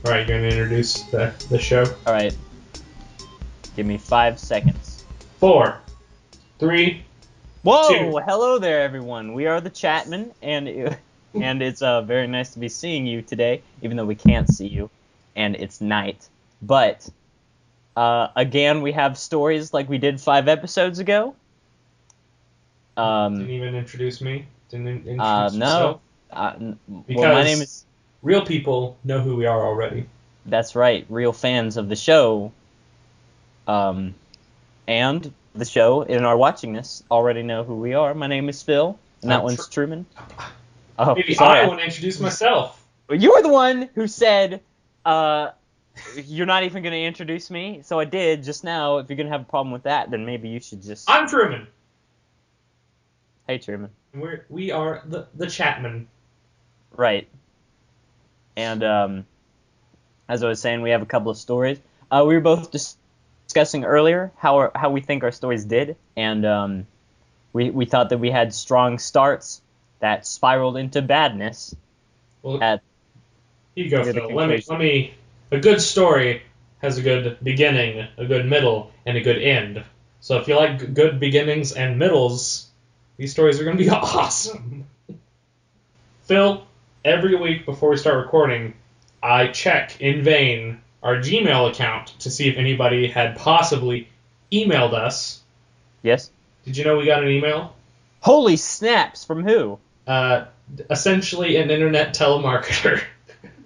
All right, you're gonna introduce the show. All right. Give me 5 seconds. 4, 3. Whoa! 2. Hello there, everyone. We are the Chatmen, and it's very nice to be seeing you today, even though we can't see you, and it's night. But again, we have stories like we did 5 episodes ago. Didn't even introduce me. Didn't introduce no. yourself. Well, my name is. Real people know who we are already. That's right, real fans of the show. And the show, and are watching this, already know who we are. My name is Phil, and that one's Truman. Oh, maybe sorry. I want to introduce myself. You were the one who said, you're not even going to introduce me, so I did just now. If you're going to have a problem with that, then maybe you should just... I'm Truman. Hey, Truman. We are the Chatmen. Right. And, as I was saying, we have a couple of stories. We were both discussing earlier how we think our stories did, and we thought that we had strong starts that spiraled into badness. Well, here you go, Phil. Let me. A good story has a good beginning, a good middle, and a good end. So if you like good beginnings and middles, these stories are going to be awesome. Phil, every week before we start recording, I check in vain our Gmail account to see if anybody had possibly emailed us. Yes? Did you know we got an email? Holy snaps! From who? Essentially an internet telemarketer.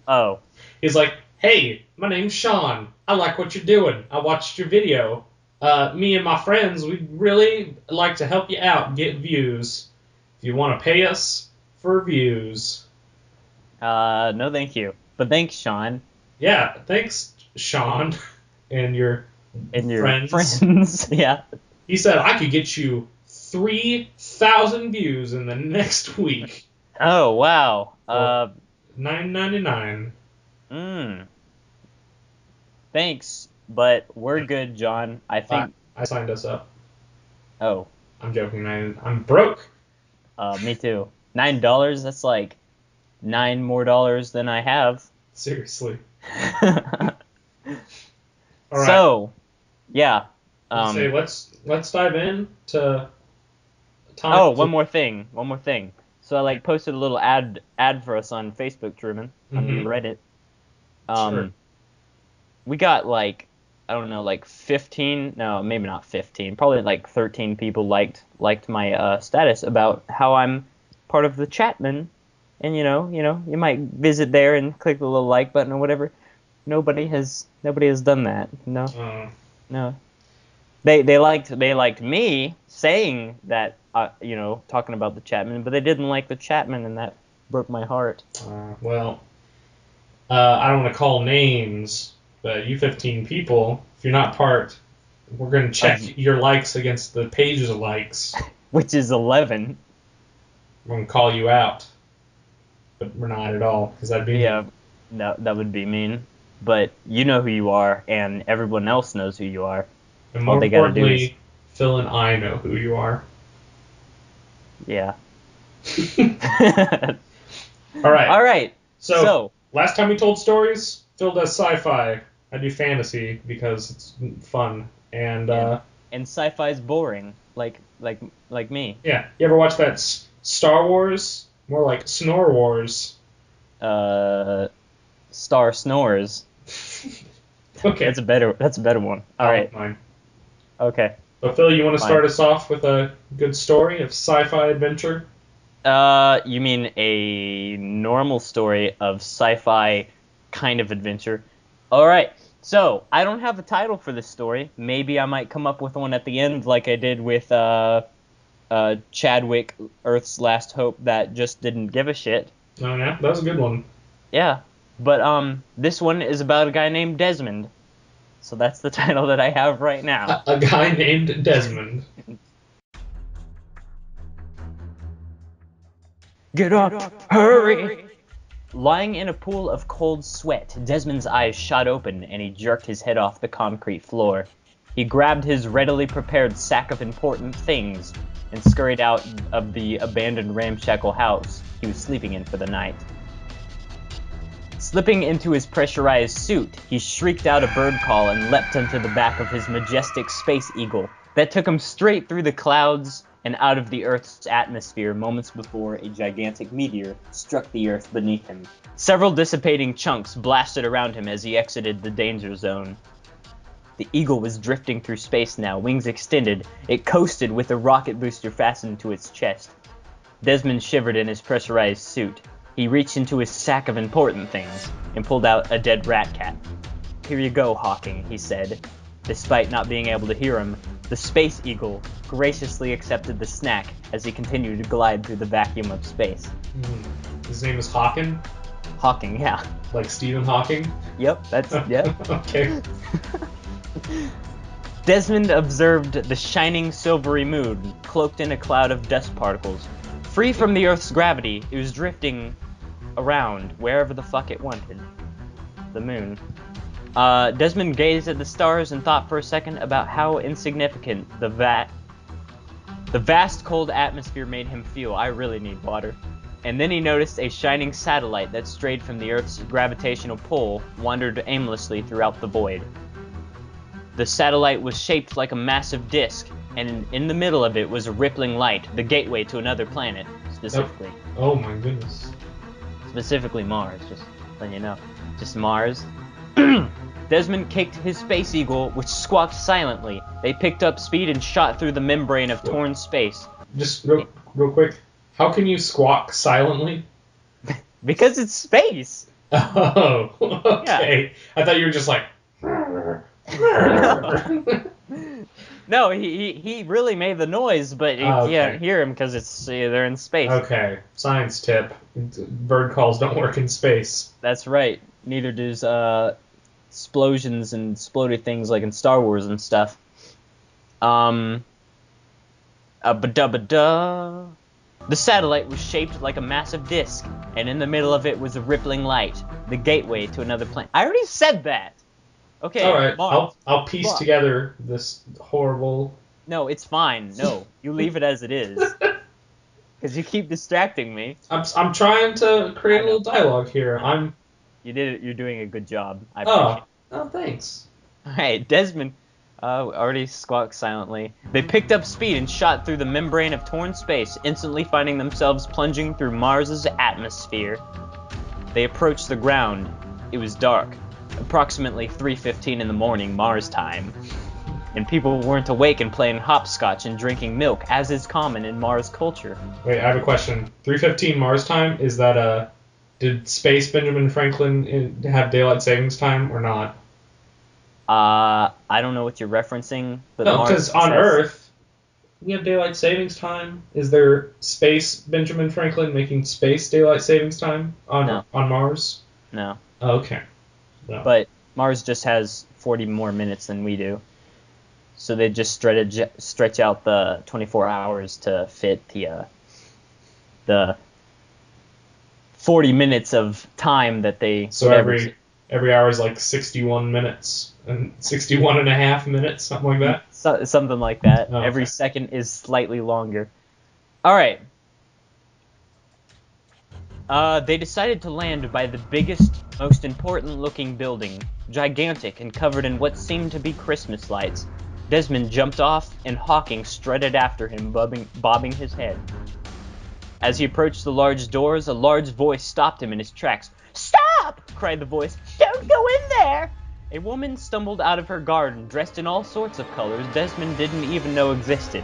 Oh. He's like, hey, my name's Sean. I like what you're doing. I watched your video. Me and my friends, we'd really like to help you out, get views. If you want to pay us for views. No thank you. But thanks, Sean. Yeah, thanks, Sean, and your friends. Yeah. He said I could get you 3,000 views in the next week. Oh, wow. $9.99. Thanks, but we're good, John. I think... I signed us up. Oh. I'm joking, man. I'm broke. Me too. $9? That's like $9 more than I have. Seriously. All right. So, yeah. Let's dive in to time. Oh, one more thing. So I posted a little ad for us on Facebook, Truman, on Reddit. Sure. We got I don't know, 15. No, maybe not 15. Probably 13 people liked my status about how I'm part of the Chatmen. And you you might visit there and click the little like button or whatever. Nobody has done that. No. No. They liked me saying that talking about the Chatmen, but they didn't like the Chatmen, and that broke my heart. I don't want to call names, but you 15 people, if you're not part, we're going to check your likes against the page's likes. Which is 11. We're going to call you out. But we're not at all, because that'd be mean. That would be mean. But you know who you are, and everyone else knows who you are. And more importantly, Phil and I know who you are. Yeah. All right. So, last time we told stories, Phil does sci-fi. I do fantasy because it's fun. And sci-fi's boring, like me. Yeah. You ever watch that Star Wars? More like Snore Wars. Star Snores. Okay. That's a better one. All right. Mine. Okay. So Phil, you want to start us off with a good story of sci-fi adventure? You mean a normal story of sci-fi kind of adventure? All right. So I don't have a title for this story. Maybe I might come up with one at the end, like I did with Chadwick, Earth's Last Hope, that just didn't give a shit. Oh yeah, that was a good one. Yeah, but this one is about a guy named Desmond. So that's the title that I have right now. A guy named Desmond. Get up! Hurry! Lying in a pool of cold sweat, Desmond's eyes shot open and he jerked his head off the concrete floor. He grabbed his readily prepared sack of important things and scurried out of the abandoned ramshackle house he was sleeping in for the night. Slipping into his pressurized suit, he shrieked out a bird call and leapt into the back of his majestic Space Eagle that took him straight through the clouds and out of the Earth's atmosphere moments before a gigantic meteor struck the Earth beneath him. Several dissipating chunks blasted around him as he exited the danger zone. The Eagle was drifting through space now, wings extended. It coasted with a rocket booster fastened to its chest. Desmond shivered in his pressurized suit. He reached into his sack of important things and pulled out a dead rat cat. "Here you go, Hawking," he said. Despite not being able to hear him, the Space Eagle graciously accepted the snack as he continued to glide through the vacuum of space. His name is Hawking? Hawking, yeah. Like Stephen Hawking? Yep, yep. Okay. Desmond observed the shining silvery moon, cloaked in a cloud of dust particles. Free from the Earth's gravity, it was drifting around wherever the fuck it wanted. The moon. Desmond gazed at the stars and thought for a second about how insignificant the vast cold atmosphere made him feel. I really need water. And then he noticed a shining satellite that strayed from the Earth's gravitational pull, wandered aimlessly throughout the void. The satellite was shaped like a massive disk, and in the middle of it was a rippling light, the gateway to another planet, specifically. Oh my goodness. Specifically Mars, just letting you know. Just Mars. Desmond kicked his Space Eagle, which squawked silently. They picked up speed and shot through the membrane of torn space. Just real quick, how can you squawk silently? Because it's space! Oh, okay. Yeah. I thought you were just like... No, he really made the noise, but you can't hear him because they're in space. Okay, science tip. Bird calls don't work in space. That's right. Neither does explosions and exploded things like in Star Wars and stuff. The satellite was shaped like a massive disc, and in the middle of it was a rippling light, the gateway to another planet. I already said that! Okay, all right. Mars. I'll piece together this horrible... No, it's fine. No, you leave it as it is. Because you keep distracting me. I'm trying to create a little dialogue here. You did it. You're doing a good job. I appreciate it. Oh, thanks. Alright, Desmond already squawked silently. They picked up speed and shot through the membrane of torn space, instantly finding themselves plunging through Mars's atmosphere. They approached the ground. It was dark. Approximately 3:15 in the morning, Mars time. And people weren't awake and playing hopscotch and drinking milk, as is common in Mars culture. Wait, I have a question. 3:15 Mars time, is that did Space Benjamin Franklin have daylight savings time or not? I don't know what you're referencing, but no, because on Earth, we have daylight savings time. Is there Space Benjamin Franklin making space daylight savings time on Mars? No. Oh, okay. No. But Mars just has 40 more minutes than we do. So they just stretch out the 24 hours to fit the 40 minutes of time that they... So every hour is like 61 minutes, and 61 and a half minutes, something like that? Something like that. Oh, okay. Every second is slightly longer. All right. They decided to land by the biggest, most important-looking building, gigantic and covered in what seemed to be Christmas lights. Desmond jumped off, and Hawking strutted after him, bobbing his head. As he approached the large doors, a large voice stopped him in his tracks. "Stop!" cried the voice. "Don't go in there!" A woman stumbled out of her garden, dressed in all sorts of colors Desmond didn't even know existed.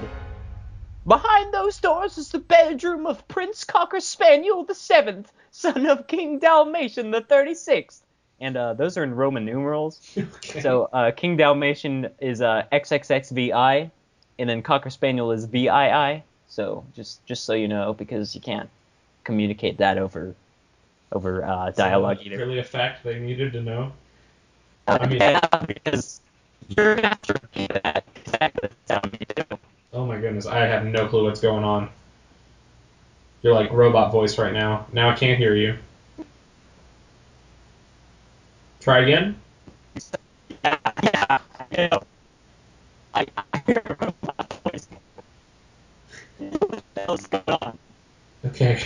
"Behind those doors is the bedroom of Prince Cocker Spaniel VII, son of King Dalmatian the 36th. And those are in Roman numerals. Okay. So King Dalmatian is XXXVI, and then Cocker Spaniel is VII. So just so you know, because you can't communicate that over dialogue either. Really a fact they needed to know? Because you're gonna have to repeat that exactly sound you do. Oh my goodness, I have no clue what's going on. You're like robot voice right now. Now I can't hear you. Try again? Yeah, I know. I hear a robot voice. What the hell's going on? Okay.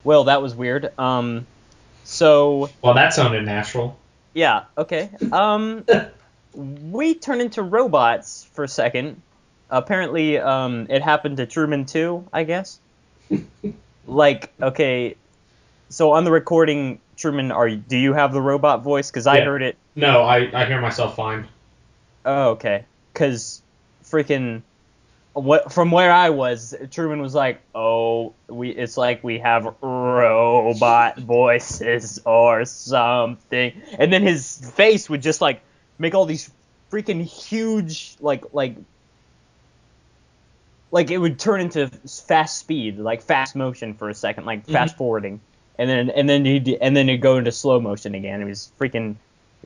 Well, that was weird. So Well, that sounded natural. yeah, okay. We turn into robots for a second. Apparently, it happened to Truman too, I guess. Like, okay, so on the recording, Truman, do you have the robot voice? Because I Yeah. heard it. No, I hear myself fine. Oh, okay. Because freaking from where I was, Truman was like, "Oh, it's like we have robot voices or something," and then his face would just like make all these freaking huge like it would turn into fast speed, like fast motion for a second, like fast forwarding, and then it'd go into slow motion again. It was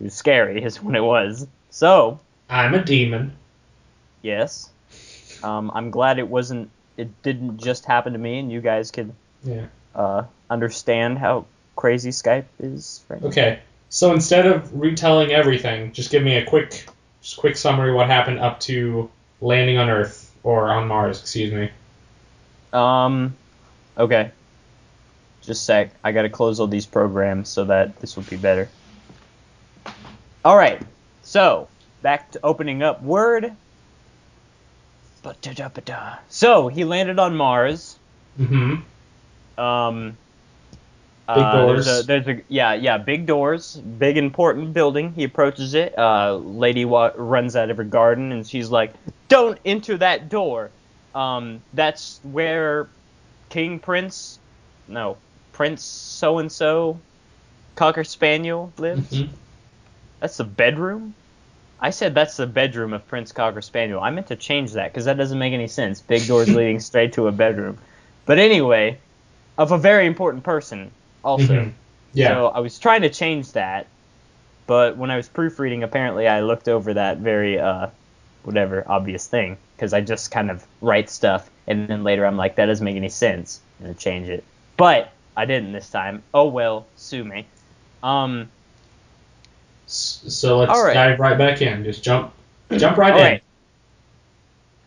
scary, is what it was. So I'm a demon. yes. I'm glad it didn't just happen to me, and you guys could understand how crazy Skype is right now. Okay, so instead of retelling everything, just give me a quick summary of what happened up to landing on Earth, or on Mars, excuse me. Okay. Just a sec. I gotta close all these programs so that this will be better. Alright, so, back to opening up Word. So, he landed on Mars. Mm-hmm. Big doors. Big doors, big important building. He approaches it. Lady runs out of her garden, and she's like, "Don't enter that door. That's where Prince so and so, Cocker Spaniel lives. Mm-hmm. That's the bedroom." I said that's the bedroom of Prince Cocker Spaniel. I meant to change that because that doesn't make any sense. Big doors leading straight to a bedroom. But anyway, of a very important person also. Mm-hmm. Yeah. So I was trying to change that, but when I was proofreading, apparently I looked over that very, obvious thing, because I just kind of write stuff, and then later I'm like, that doesn't make any sense, and I change it. But I didn't this time. Oh well, sue me. So let's dive right back in. Just jump right in. Right.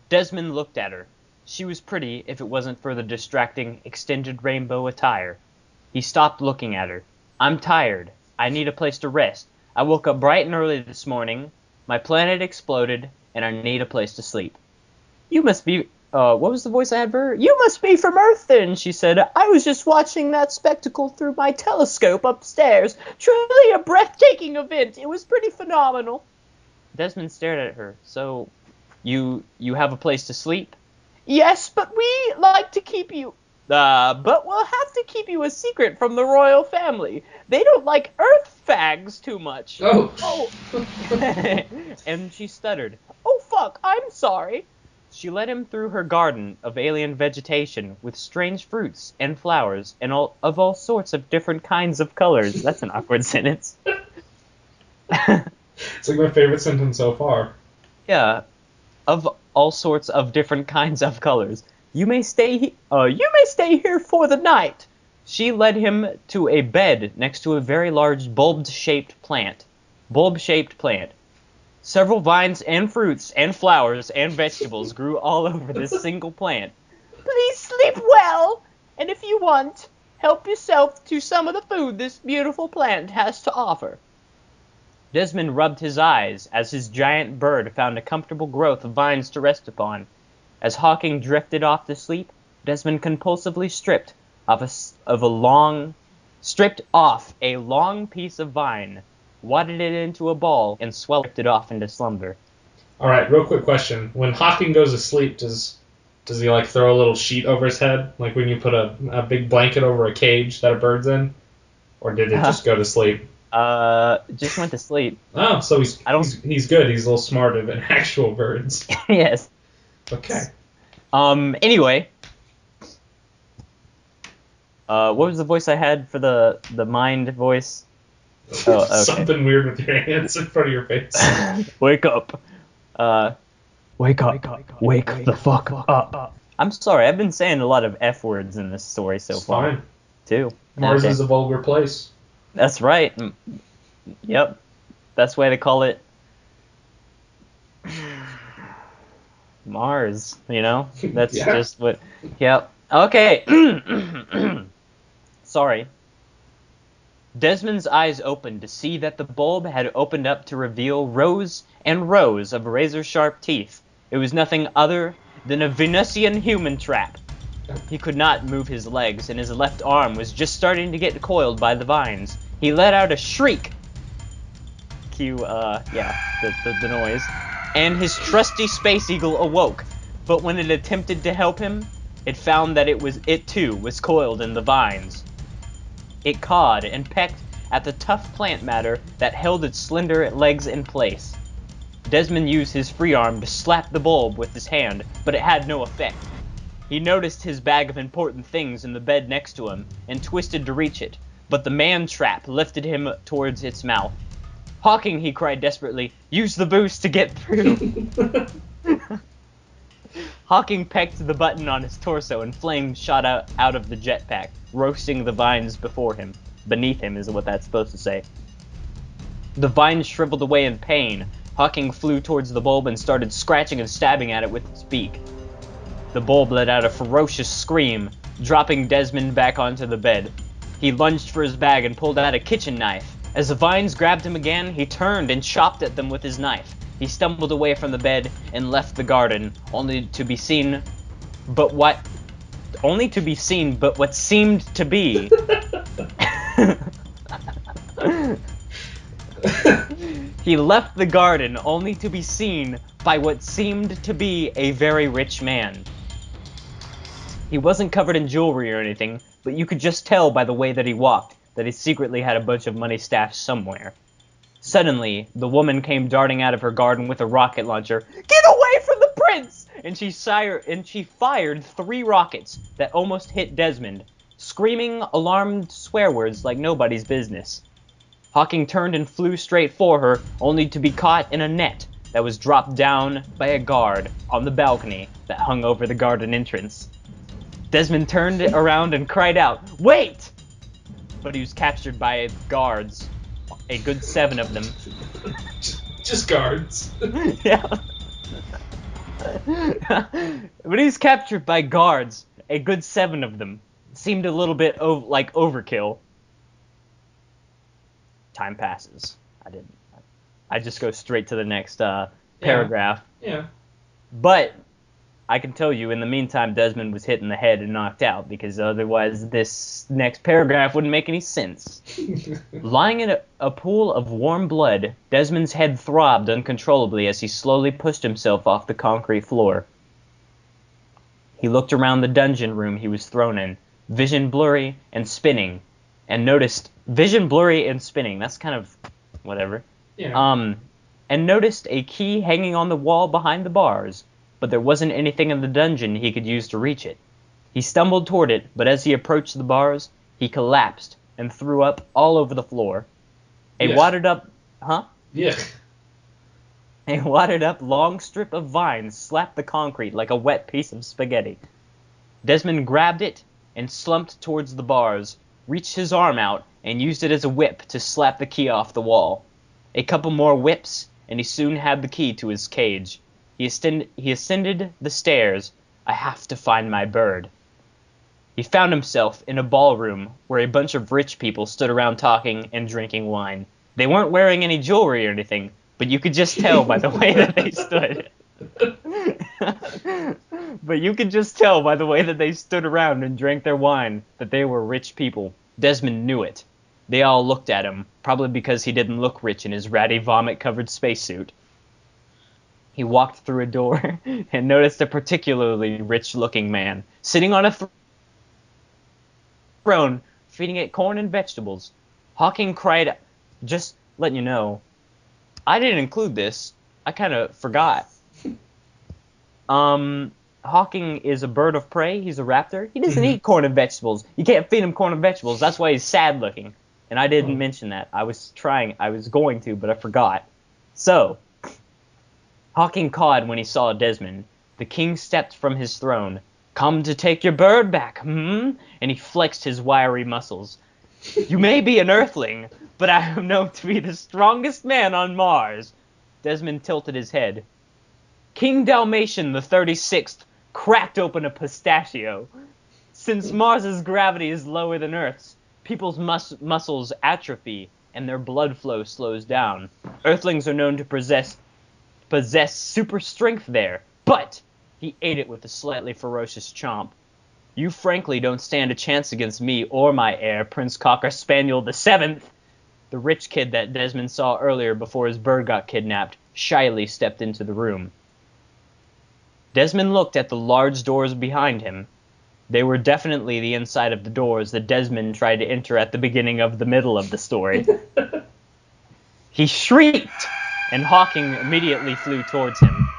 Desmond looked at her. She was pretty if it wasn't for the distracting extended rainbow attire. He stopped looking at her. "I'm tired. I need a place to rest. I woke up bright and early this morning. My planet exploded, and I need a place to sleep." "You must be, what was the voice I had for her? You must be from Earth then," she said. "I was just watching that spectacle through my telescope upstairs. Truly a breathtaking event. It was pretty phenomenal." Desmond stared at her. "So, you have a place to sleep?" "Yes, but we like to keep you... but we'll have to keep you a secret from the royal family. They don't like Earth fags too much." Oh. And she stuttered. "Oh, fuck, I'm sorry." She led him through her garden of alien vegetation with strange fruits and flowers and all sorts of different kinds of colors. That's an awkward sentence. It's like my favorite sentence so far. Yeah, of all sorts of different kinds of colors. You may stay here for the night." She led him to a bed next to a very large bulb-shaped plant. Several vines and fruits and flowers and vegetables grew all over this single plant. "Please sleep well, and if you want, help yourself to some of the food this beautiful plant has to offer." Desmond rubbed his eyes as his giant bird found a comfortable growth of vines to rest upon. As Hawking drifted off to sleep, Desmond compulsively stripped off a long piece of vine, wadded it into a ball, and swelled it off into slumber. All right, real quick question: when Hawking goes to sleep, does he like throw a little sheet over his head, like when you put a big blanket over a cage that a bird's in, or did it just go to sleep? Just went to sleep. Oh, so he's good. He's a little smarter than actual birds. Yes. Okay. Anyway. What was the voice I had for the mind voice? Oh, okay. Something weird with your hands in front of your face. Wake up. Wake up. Wake the fuck up. I'm sorry, I've been saying a lot of F words in this story so far. Fine. Too. Mars is a vulgar place. That's right. Yep. That's why they call it Mars, you know? That's just what... Yep. Okay. Sorry. Desmond's eyes opened to see that the bulb had opened up to reveal rows and rows of razor-sharp teeth. It was nothing other than a Venusian human trap. He could not move his legs, and his left arm was just starting to get coiled by the vines. He let out a shriek. Cue, the noise. And his trusty Space Eagle awoke, but when it attempted to help him, it found that it too was coiled in the vines. It cawed and pecked at the tough plant matter that held its slender legs in place. Desmond used his free arm to slap the bulb with his hand, but it had no effect. He noticed his bag of important things in the bed next to him, and twisted to reach it, but the man-trap lifted him towards its mouth. "Hawking," he cried desperately, "use the boost to get through." Hawking pecked the button on his torso, and flames shot out of the jetpack, roasting the vines beneath him is what that's supposed to say. The vines shriveled away in pain. Hawking flew towards the bulb and started scratching and stabbing at it with its beak. The bulb let out a ferocious scream, dropping Desmond back onto the bed. He lunged for his bag and pulled out a kitchen knife. As the vines grabbed him again, he turned and chopped at them with his knife. He stumbled away from the bed and left the garden, only to be seen but what seemed to be He left the garden only to be seen by what seemed to be a very rich man. He wasn't covered in jewelry or anything, but you could just tell by the way that he walked that he secretly had a bunch of money stashed somewhere. Suddenly, the woman came darting out of her garden with a rocket launcher. "Get away from the prince!" And she fired 3 rockets that almost hit Desmond, screaming alarmed swear words like nobody's business. Hawking turned and flew straight for her, only to be caught in a net that was dropped down by a guard on the balcony that hung over the garden entrance. Desmond turned around and cried out, "Wait!" But he was captured by guards, a good 7 of them. Just guards. Yeah. But he was captured by guards, a good 7 of them. Seemed a little bit like overkill. Time passes. I just go straight to the next paragraph. Yeah. But I can tell you, in the meantime, Desmond was hit in the head and knocked out, because otherwise this next paragraph wouldn't make any sense. Lying in a pool of warm blood, Desmond's head throbbed uncontrollably as he slowly pushed himself off the concrete floor. He looked around the dungeon room he was thrown in, vision blurry and spinning, and noticed... Vision blurry and spinning, that's kind of... whatever. Yeah. And noticed a key hanging on the wall behind the bars, but there wasn't anything in the dungeon he could use to reach it. He stumbled toward it, but as he approached the bars, he collapsed and threw up all over the floor. A wadded up long strip of vines slapped the concrete like a wet piece of spaghetti. Desmond grabbed it and slumped towards the bars, reached his arm out, and used it as a whip to slap the key off the wall. A couple more whips, and he soon had the key to his cage. He ascended the stairs. "I have to find my bird." He found himself in a ballroom where a bunch of rich people stood around talking and drinking wine. They weren't wearing any jewelry or anything, but you could just tell by the way that they stood. But you could just tell by the way that they stood around and drank their wine that they were rich people. Desmond knew it. They all looked at him, probably because he didn't look rich in his ratty vomit-covered spacesuit. He walked through a door and noticed a particularly rich-looking man sitting on a throne, feeding it corn and vegetables. Hawking cried, "Just letting you know, I didn't include this. I kind of forgot." Hawking is a bird of prey. He's a raptor. He doesn't eat corn and vegetables. You can't feed him corn and vegetables. That's why he's sad-looking. And I didn't mention that. I was going to, but I forgot. So, Hawking cawed when he saw Desmond. The king stepped from his throne. "Come to take your bird back, And he flexed his wiry muscles. "You may be an earthling, but I am known to be the strongest man on Mars." Desmond tilted his head. King Dalmatian the 36th cracked open a pistachio. "Since Mars's gravity is lower than Earth's, People's muscles atrophy, and their blood flow slows down. Earthlings are known to possess super strength there, but he ate it with a slightly ferocious chomp. You frankly don't stand a chance against me or my heir, Prince Cocker Spaniel the Seventh. The rich kid that Desmond saw earlier before his bird got kidnapped shyly stepped into the room. Desmond looked at the large doors behind him. They were definitely the inside of the doors that Desmond tried to enter at the beginning of the middle of the story. He shrieked, and Hawking immediately flew towards him,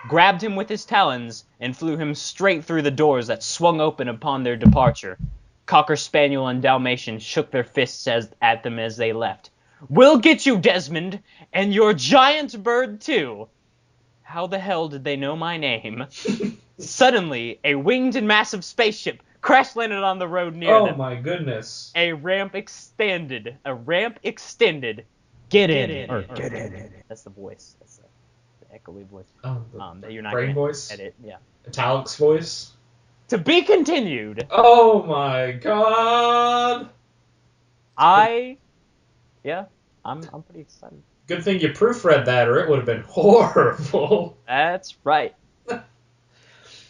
grabbed him with his talons, and flew him straight through the doors that swung open upon their departure. Cocker Spaniel and Dalmatian shook their fists at them as they left. "We'll get you, Desmond, and your giant bird too." How the hell did they know my name? Suddenly, a winged and massive spaceship crash-landed on the road near them. Oh my goodness. A ramp extended. Get in. That's the voice. That's the echoey voice. Oh, that you're not brain gonna voice? edit. Yeah. Italics voice? To be continued. Oh my god! I'm pretty excited. Good thing you proofread that, or it would have been horrible. That's right.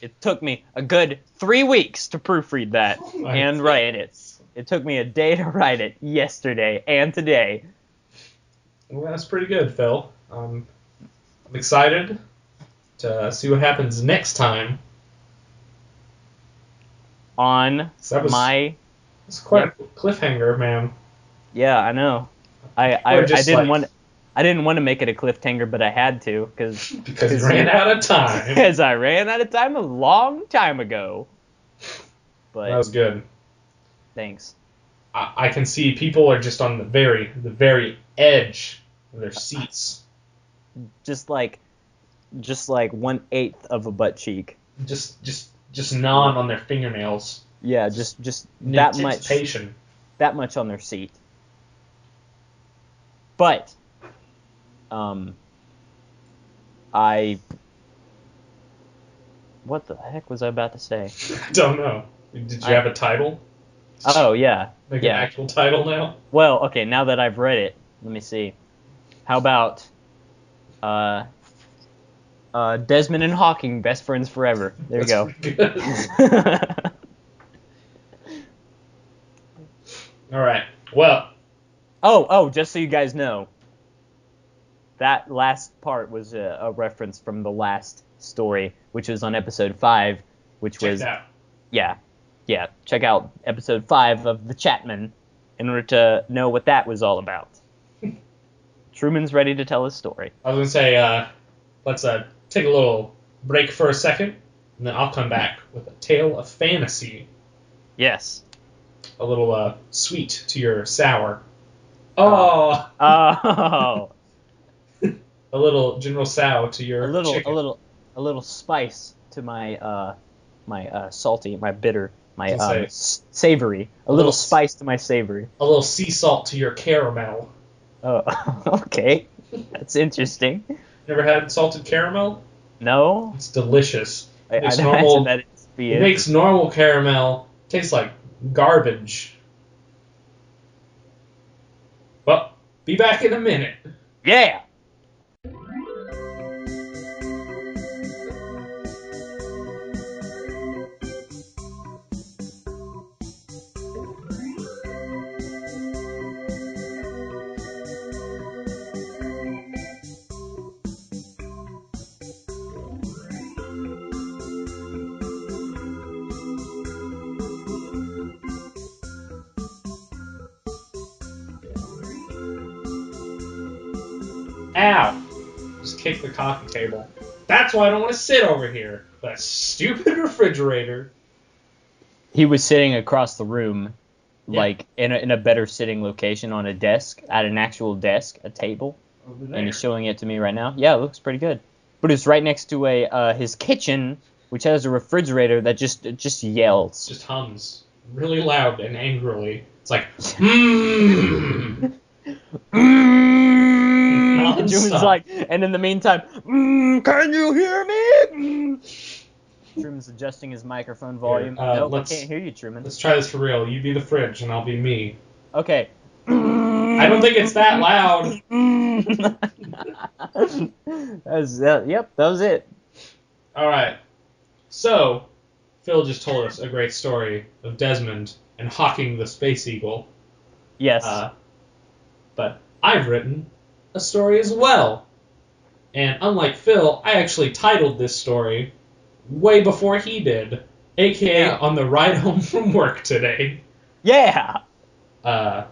It took me a good 3 weeks to proofread that and write it. It took me a day to write it yesterday and today. Well, that's pretty good, Phil. I'm excited to see what happens next time. It's quite a cliffhanger, man. Yeah, I know. I didn't want to make it a cliffhanger, but I had to because you ran out of time. Because I ran out of time a long time ago. But that was good. Thanks. I can see people are just on the very edge of their seats. Just like 1/8 of a butt cheek. Just gnawing on their fingernails. Yeah, just that much. That much on their seat. But what the heck was I about to say? I don't know. Did you have a title? Oh, yeah. Make an actual title now? Well, okay, now that I've read it, let me see. How about Desmond and Hawking, best friends forever. There you go. Good. All right. Well. Oh, just so you guys know, that last part was a reference from the last story, which was on episode 5, which was... Check it out. Yeah. Check out episode 5 of The Chatmen in order to know what that was all about. Truman's ready to tell his story. I was going to say, let's take a little break for a second, and then I'll come back with a tale of fantasy. Yes. A little sweet to your sour. Oh! Oh! A little General Sow to your chicken. A little spice to my my salty, my bitter, my savory. A little spice to my savory. A little sea salt to your caramel. Oh, okay. That's interesting. Never had salted caramel? No. It's delicious. I'd imagine that it makes normal caramel taste like garbage. Well, be back in a minute. Yeah! Ow! Just kick the coffee table. That's why I don't want to sit over here. That stupid refrigerator. He was sitting across the room, like in a better sitting location on a desk, at an actual desk, a table. Over there. And he's showing it to me right now. Yeah, it looks pretty good. But it's right next to his kitchen, which has a refrigerator that just yells. Just hums really loud and angrily. It's like, mmm. Truman's like, and in the meantime, can you hear me? Truman's adjusting his microphone volume. Here, nope, I can't hear you, Truman. Let's try this for real. You be the fridge, and I'll be me. Okay. I don't think it's that loud. Yep, that was it. All right. So, Phil just told us a great story of Desmond and hawking the Space Eagle. Yes. But I've written a story as well. And unlike Phil, I actually titled this story way before he did, aka on the ride home from work today. Yeah! Not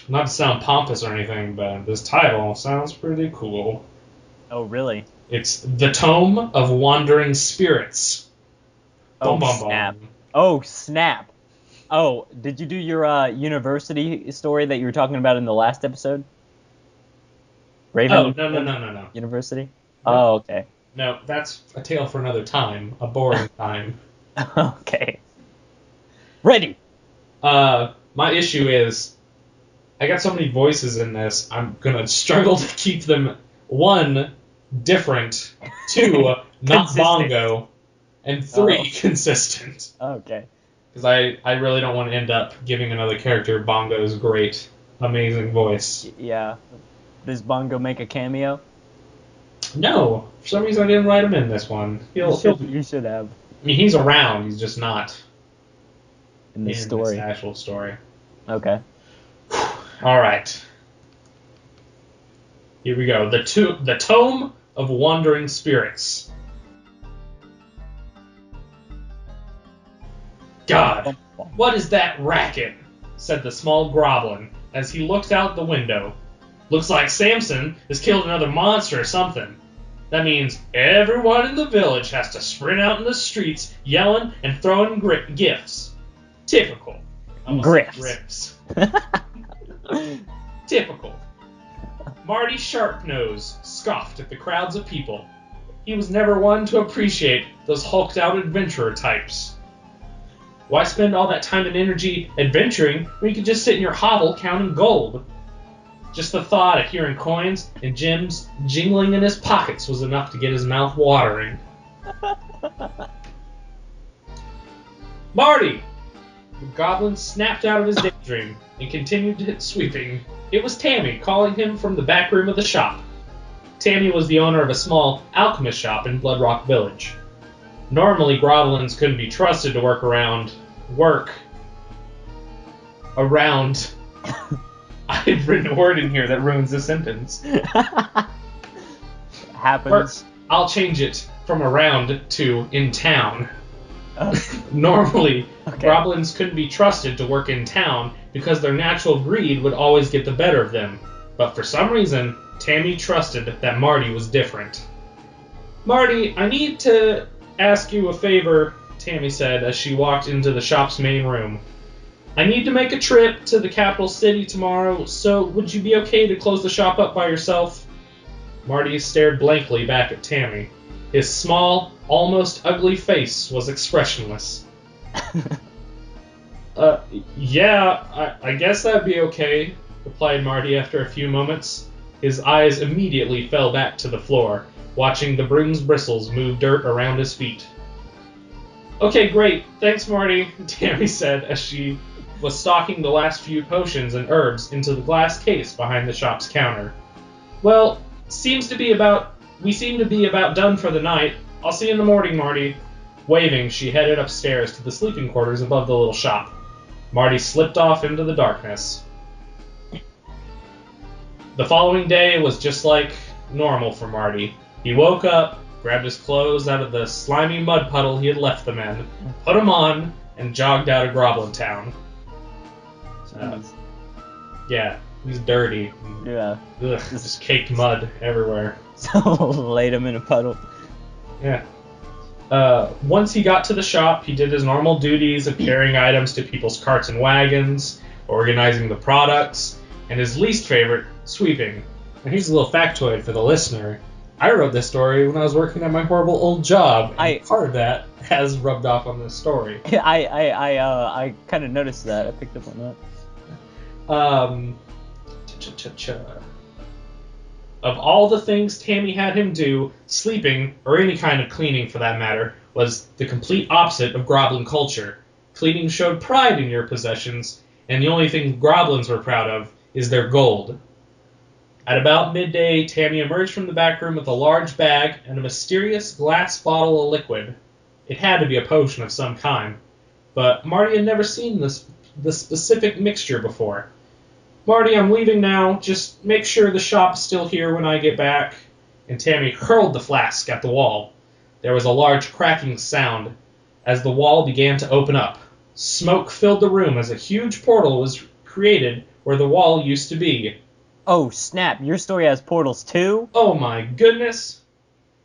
to sound pompous or anything, but this title sounds pretty cool. Oh, really? It's The Tome of Wandering Spirits. Oh, Bum, bum, snap. bum. Oh, snap. Oh, did you do your university story that you were talking about in the last episode? Raven No. University? No. Oh, okay. No, that's a tale for another time. A boring time. Okay. Ready! My issue is, I got so many voices in this, I'm gonna struggle to keep them, one, different, two, not bongo, and three, consistent. Okay. Because I really don't want to end up giving another character Bongo's great, amazing voice. Yeah. Does Bongo make a cameo? No, for some reason I didn't write him in this one. You should have. I mean, he's around, he's just not in the story. This actual story. Okay. All right. Here we go. The Tome of Wandering Spirits. God, what is that racket? Said the small goblin as he looked out the window. Looks like Samson has killed another monster or something. That means everyone in the village has to sprint out in the streets yelling and throwing gifts. Typical. Griffs. Typical. Marty Sharpnose scoffed at the crowds of people. He was never one to appreciate those hulked-out adventurer types. Why spend all that time and energy adventuring when you could just sit in your hovel counting gold? Just the thought of hearing coins and gems jingling in his pockets was enough to get his mouth watering. Marty! The goblin snapped out of his daydream and continued sweeping. It was Tammy calling him from the back room of the shop. Tammy was the owner of a small alchemist shop in Bloodrock Village. Normally, goblins couldn't be trusted to work around. I've written a word in here that ruins the sentence. Happens. I'll change it from around to in town. Normally, goblins couldn't be trusted to work in town because their natural greed would always get the better of them. But for some reason, Tammy trusted that Marty was different. Marty, I need to ask you a favor, Tammy said as she walked into the shop's main room. I need to make a trip to the capital city tomorrow, so would you be okay to close the shop up by yourself? Marty stared blankly back at Tammy. His small, almost ugly face was expressionless. Yeah, I guess that'd be okay, replied Marty after a few moments. His eyes immediately fell back to the floor, watching the broom's bristles move dirt around his feet. Okay, great. Thanks, Marty, Tammy said as she was stocking the last few potions and herbs into the glass case behind the shop's counter. Well, we seem to be about done for the night. I'll see you in the morning, Marty. Waving, she headed upstairs to the sleeping quarters above the little shop. Marty slipped off into the darkness. The following day was just like normal for Marty. He woke up, grabbed his clothes out of the slimy mud puddle he had left them in, put them on, and jogged out of Groblin Town. Yeah, he's dirty. Yeah. Ugh, just caked mud everywhere. So laid him in a puddle. Yeah. Once he got to the shop, he did his normal duties of carrying items to people's carts and wagons, organizing the products, and his least favorite, sweeping. And here's a little factoid for the listener. I wrote this story when I was working at my horrible old job, and part of that has rubbed off on this story. I kind of noticed that. I picked up on that. Of all the things Tammy had him do, sleeping, or any kind of cleaning for that matter, was the complete opposite of Groblin culture. Cleaning showed pride in your possessions, and the only thing goblins were proud of is their gold. At about midday, Tammy emerged from the back room with a large bag and a mysterious glass bottle of liquid. It had to be a potion of some kind, but Marty had never seen the specific mixture before. "Marty, I'm leaving now. Just make sure the shop's still here when I get back." And Tammy hurled the flask at the wall. There was a large cracking sound as the wall began to open up. Smoke filled the room as a huge portal was created where the wall used to be. Oh, snap. Your story has portals, too? "Oh my goodness."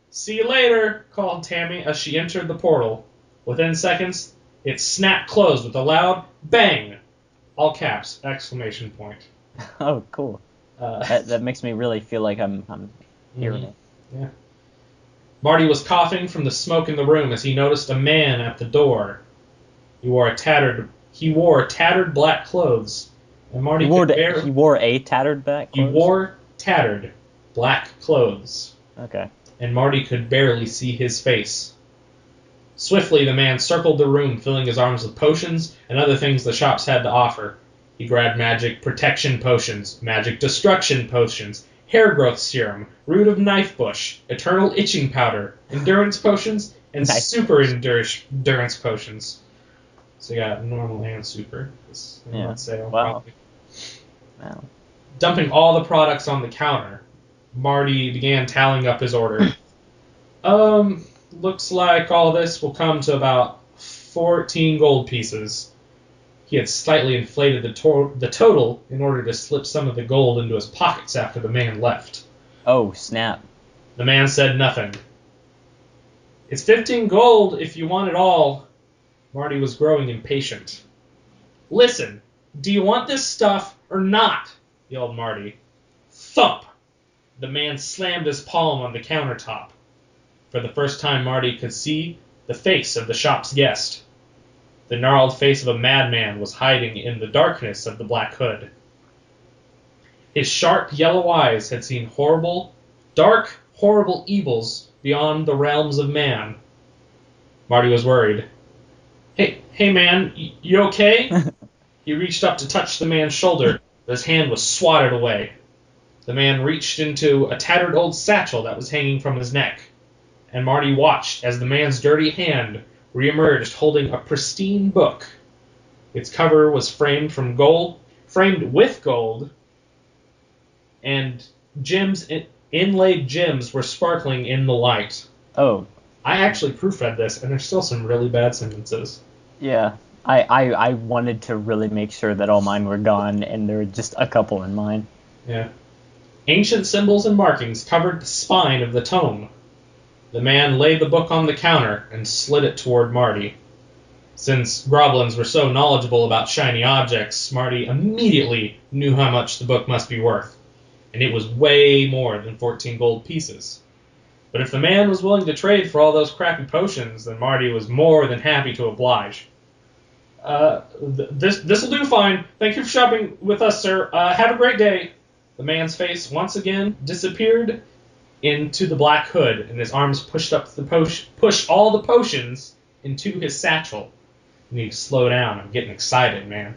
"See you later," called Tammy as she entered the portal. Within seconds, it snapped closed with a loud bang. All caps, exclamation point. Oh, cool. That makes me really feel like I'm hearing it. Yeah. Marty was coughing from the smoke in the room as he noticed a man at the door. He wore tattered black clothes, and Marty He wore a tattered black clothes? He wore tattered black clothes. Okay. And Marty could barely see his face. Swiftly, the man circled the room, filling his arms with potions and other things the shops had to offer. He grabbed magic protection potions, magic destruction potions, hair growth serum, root of knife bush, eternal itching powder, endurance potions, and super endurance potions. So you got normal and super. Yeah. Sale, wow. Probably. Wow. Dumping all the products on the counter, Marty began tallying up his order. Looks like all this will come to about 14 gold pieces. He had slightly inflated the total in order to slip some of the gold into his pockets after the man left. Oh, snap. The man said nothing. "It's 15 gold if you want it all." Marty was growing impatient. "Listen, do you want this stuff or not?" yelled Marty. Thump! The man slammed his palm on the countertop. For the first time, Marty could see the face of the shop's guest. The gnarled face of a madman was hiding in the darkness of the black hood. His sharp yellow eyes had seen dark, horrible evils beyond the realms of man. Marty was worried. Hey man, you okay?" He reached up to touch the man's shoulder, but his hand was swatted away. The man reached into a tattered old satchel that was hanging from his neck, and Marty watched as the man's dirty hand reemerged holding a pristine book. Its cover was framed with gold, and inlaid gems were sparkling in the light. Oh. I actually proofread this, and there's still some really bad sentences. Yeah. I wanted to really make sure that all mine were gone, and there were just a couple in mine. Yeah. Ancient symbols and markings covered the spine of the tome. The man laid the book on the counter and slid it toward Marty. Since goblins were so knowledgeable about shiny objects, Marty immediately knew how much the book must be worth, and it was way more than 14 gold pieces. But if the man was willing to trade for all those crappy potions, then Marty was more than happy to oblige. This'll do fine. Thank you for shopping with us, sir. Have a great day." The man's face once again disappeared into the black hood, and his arms pushed all the potions into his satchel. You need to slow down. I'm getting excited, man.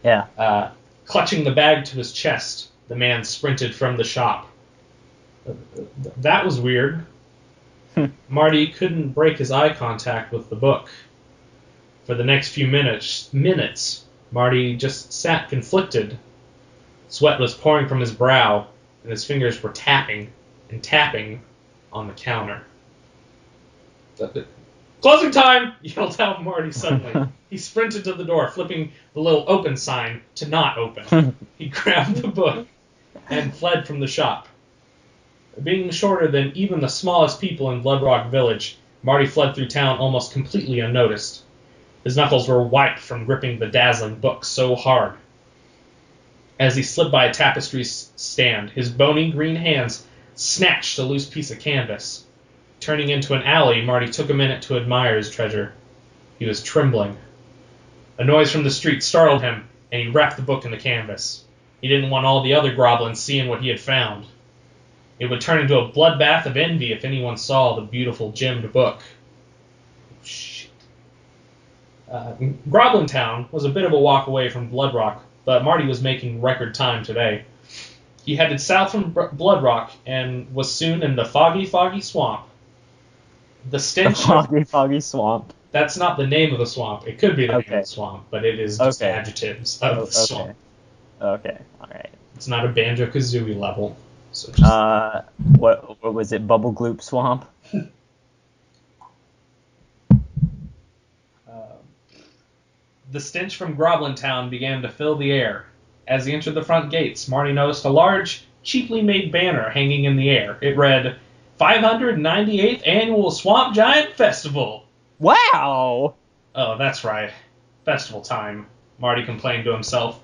Yeah. Clutching the bag to his chest, the man sprinted from the shop. That was weird. Marty couldn't break his eye contact with the book. For the next few minutes, Marty just sat conflicted. Sweat was pouring from his brow, and his fingers were tapping and tapping on the counter. "Closing time!" yelled out Marty suddenly. He sprinted to the door, flipping the little open sign to not open. He grabbed the book and fled from the shop. Being shorter than even the smallest people in Bloodrock Village, Marty fled through town almost completely unnoticed. His knuckles were white from gripping the dazzling book so hard. As he slid by a tapestry stand, his bony green hands snatched a loose piece of canvas. Turning into an alley, Marty took a minute to admire his treasure. He was trembling. A noise from the street startled him, and he wrapped the book in the canvas. He didn't want all the other goblins seeing what he had found. It would turn into a bloodbath of envy if anyone saw the beautiful gemmed book. Shit. Groblin Town was a bit of a walk away from Blood Rock, but Marty was making record time today. He headed south from Blood Rock and was soon in the foggy, foggy swamp. The stench foggy swamp. That's not the name of the swamp. It could be the name of the swamp, but it is just adjectives of the swamp. Okay, alright. It's not a Banjo-Kazooie level. So what was it, Bubble Gloop Swamp? The stench from Groblin Town began to fill the air. As he entered the front gates, Marty noticed a large, cheaply made banner hanging in the air. It read, 598th Annual Swamp Giant Festival. Wow! Oh, that's right. Festival time, Marty complained to himself.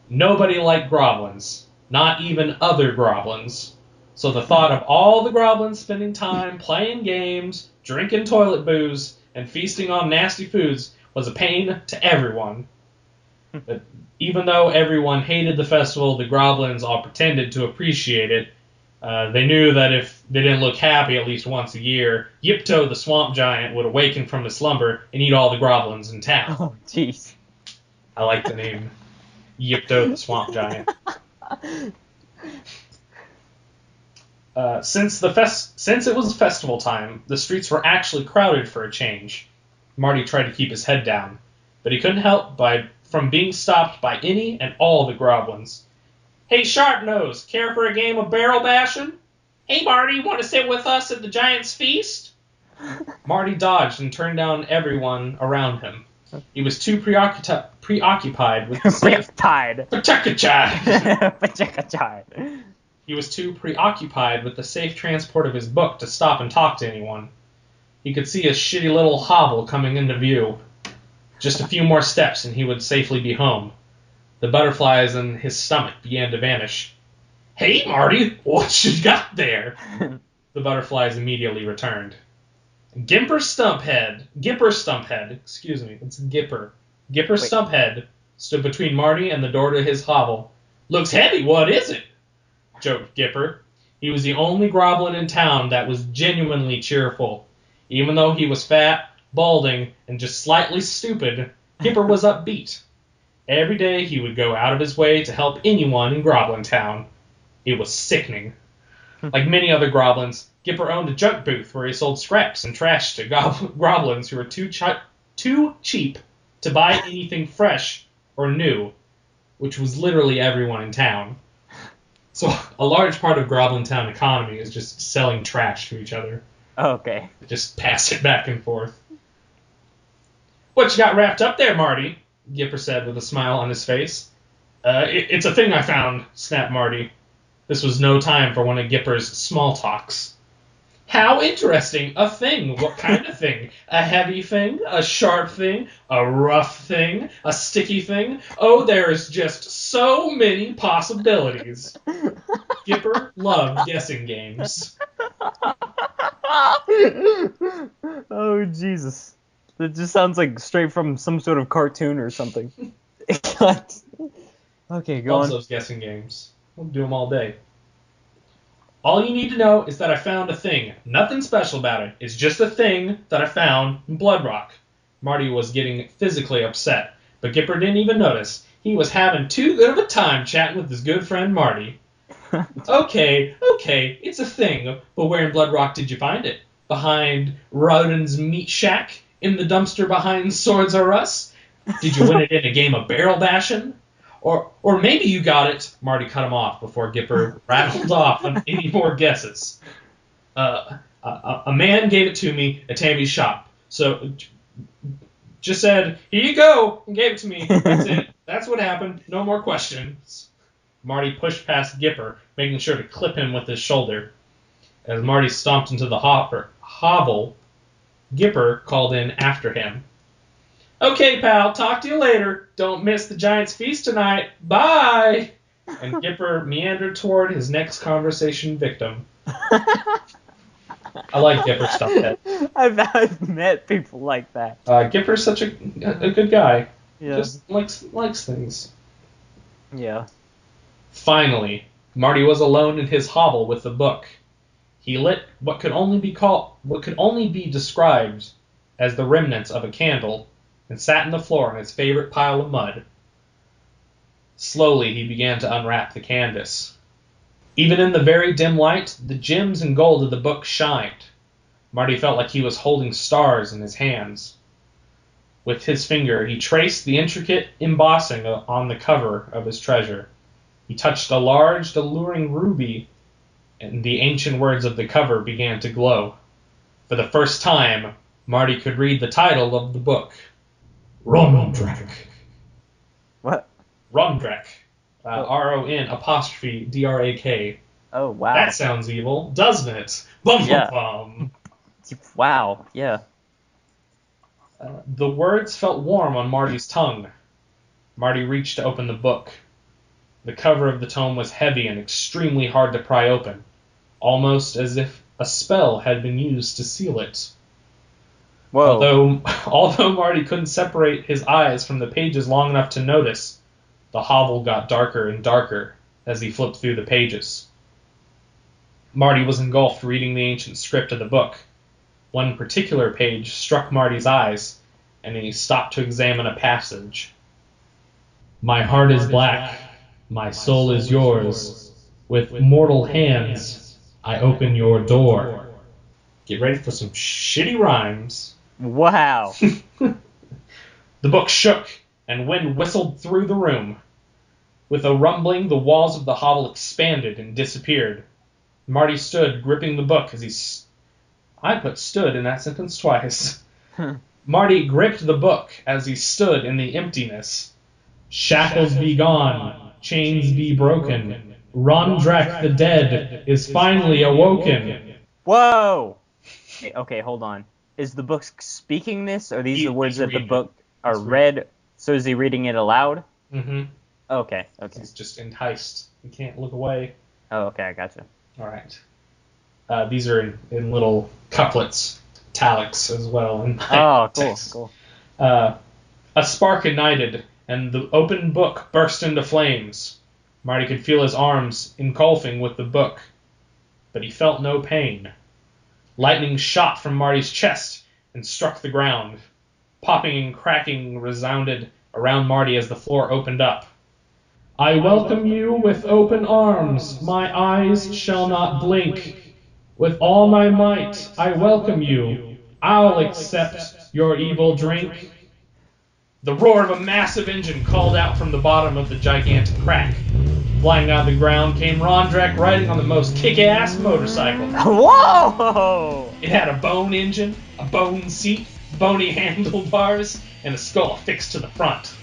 Nobody liked Groblins. Not even other Groblins. So the thought of all the Groblins spending time playing games, drinking toilet booze, and feasting on nasty foods was a pain to everyone. But even though everyone hated the festival, the Groblins all pretended to appreciate it. They knew that if they didn't look happy at least once a year, Yipto the Swamp Giant would awaken from his slumber and eat all the Groblins in town. Oh, jeez. I like the name Yipto the Swamp Giant. Since it was festival time, the streets were actually crowded for a change. Marty tried to keep his head down, but he couldn't help from being stopped by any and all the Groblins. Hey, Sharpnose, care for a game of barrel bashing? Hey, Marty, want to sit with us at the Giant's Feast? Marty dodged and turned down everyone around him. He was too preoccupied with the safe... He was too preoccupied with the safe transport of his book to stop and talk to anyone. He could see a shitty little hovel coming into view. Just a few more steps and he would safely be home. The butterflies in his stomach began to vanish. Hey, Marty, what you got there? The butterflies immediately returned. Gipper Stumphead, it's Gipper. Gipper Stumphead stood between Marty and the door to his hovel. Looks heavy, what is it? Joked Gipper. He was the only Groblin in town that was genuinely cheerful. Even though he was fat, balding, and just slightly stupid, Gipper was upbeat. Every day he would go out of his way to help anyone in Groblin Town. It was sickening. Like many other Groblins, Gipper owned a junk booth where he sold scraps and trash to Groblins who were too cheap to buy anything fresh or new, which was literally everyone in town. So a large part of Groblin Town economy is just selling trash to each other. Okay. Just pass it back and forth. What you got wrapped up there, Marty? Gipper said with a smile on his face. It's a thing I found, snapped Marty. This was no time for one of Gipper's small talks. How interesting. A thing. What kind of thing? A heavy thing? A sharp thing? A rough thing? A sticky thing? Oh, there's just so many possibilities. Gipper loved guessing games. Oh, Jesus. That just sounds like straight from some sort of cartoon or something. Okay, go on. Loves those guessing games. We'll do them all day. All you need to know is that I found a thing. Nothing special about it. It's just a thing that I found in Blood Rock. Marty was getting physically upset, but Gipper didn't even notice. He was having too good of a time chatting with his good friend Marty. Okay, it's a thing, but where in Blood Rock did you find it? Behind Rodden's meat shack? In the dumpster behind Swords R Us? Did you win it in a game of barrel bashing? Or maybe you got it. Marty cut him off before Gipper rattled off on any more guesses. A man gave it to me at Tammy's shop. So just said, here you go, and gave it to me. That's it. That's what happened. No more questions. Marty pushed past Gipper, making sure to clip him with his shoulder. As Marty stomped into the hovel, Gipper called in after him. Okay, pal, talk to you later. Don't miss the Giant's Feast tonight. Bye! And Gipper meandered toward his next conversation victim. I like Gipper Stumphead. I've met people like that. Gipper's such a good guy. Yeah. Just likes things. Yeah. Finally, Marty was alone in his hovel with the book. He lit what could only be described as the remnants of a candle and sat on the floor on his favorite pile of mud. Slowly, he began to unwrap the canvas. Even in the very dim light, the gems and gold of the book shined. Marty felt like he was holding stars in his hands. With his finger, he traced the intricate embossing on the cover of his treasure. He touched a large, alluring ruby, and the ancient words of the cover began to glow. For the first time, Marty could read the title of the book. Rondrak. What? Rondrak. R-O-N''Drak. Oh, wow. That sounds evil, doesn't it? Bum, Yeah. bum, bum. Wow, yeah. The words felt warm on Marty's tongue. Marty reached to open the book. The cover of the tome was heavy and extremely hard to pry open, almost as if a spell had been used to seal it. Whoa. Although Marty couldn't separate his eyes from the pages long enough to notice, the hovel got darker and darker as he flipped through the pages. Marty was engulfed reading the ancient script of the book. One particular page struck Marty's eyes, and he stopped to examine a passage. My heart is black, my soul is yours. With mortal hands, I open your door. Get ready for some shitty rhymes. Wow. The book shook, and wind whistled through the room. With a rumbling, the walls of the hovel expanded and disappeared. Marty stood, gripping the book as he... I put stood in that sentence twice. Marty gripped the book as he stood in the emptiness. Shackles be gone, chains be broken. Rondrak the dead is finally awoken. Whoa! Okay, hold on. Is the book speaking this, or these the words that the book are read? So is he reading it aloud? Mm-hmm. Okay. He's just enticed. He can't look away. Oh, okay, I gotcha. All right. These are in little couplets, italics as well. Oh, cool. A spark ignited, and the open book burst into flames. Marty could feel his arms engulfing with the book, but he felt no pain. Lightning shot from Marty's chest and struck the ground. Popping and cracking resounded around Marty as the floor opened up. I welcome you with open arms. My eyes shall not blink. With all my might, I welcome you. I'll accept your evil drink. The roar of a massive engine called out from the bottom of the gigantic crack. Flying out of the ground came Rondrak riding on the most kick-ass motorcycle. Whoa! It had a bone engine, a bone seat, bony handlebars, and a skull affixed to the front.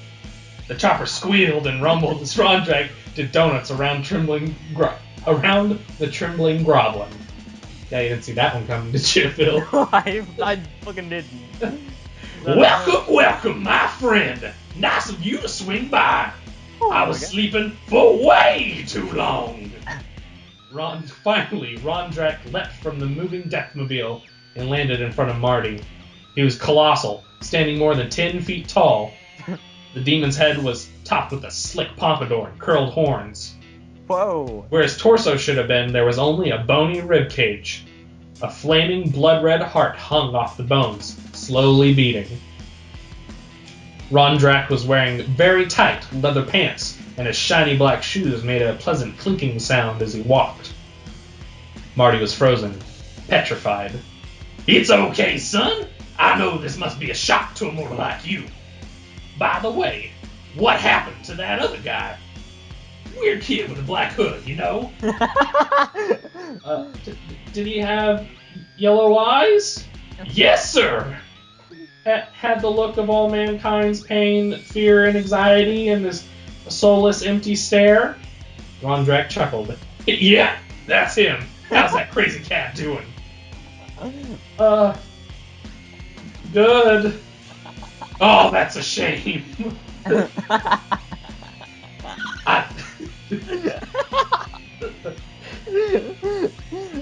The chopper squealed and rumbled as Rondrak did donuts around the trembling groblin. Yeah, you didn't see that one coming, did you, Phil? I fucking didn't. Welcome, my friend. Nice of you to swing by. I was sleeping for way too long. Finally, Rondrak leapt from the moving deathmobile and landed in front of Marty. He was colossal, standing more than 10 feet tall. The demon's head was topped with a slick pompadour and curled horns. Whoa. Where his torso should have been, there was only a bony ribcage. A flaming blood-red heart hung off the bones, slowly beating. Rondrak was wearing very tight leather pants, and his shiny black shoes made a pleasant clinking sound as he walked. Marty was frozen, petrified. It's okay, son. I know this must be a shock to a mortal like you. By the way, what happened to that other guy? Weird kid with a black hood, you know? Did he have yellow eyes? Yes, sir! Had the look of all mankind's pain, fear, and anxiety in this soulless, empty stare? Rondrak chuckled. Yeah, that's him. How's that crazy cat doing? Good. Oh, that's a shame.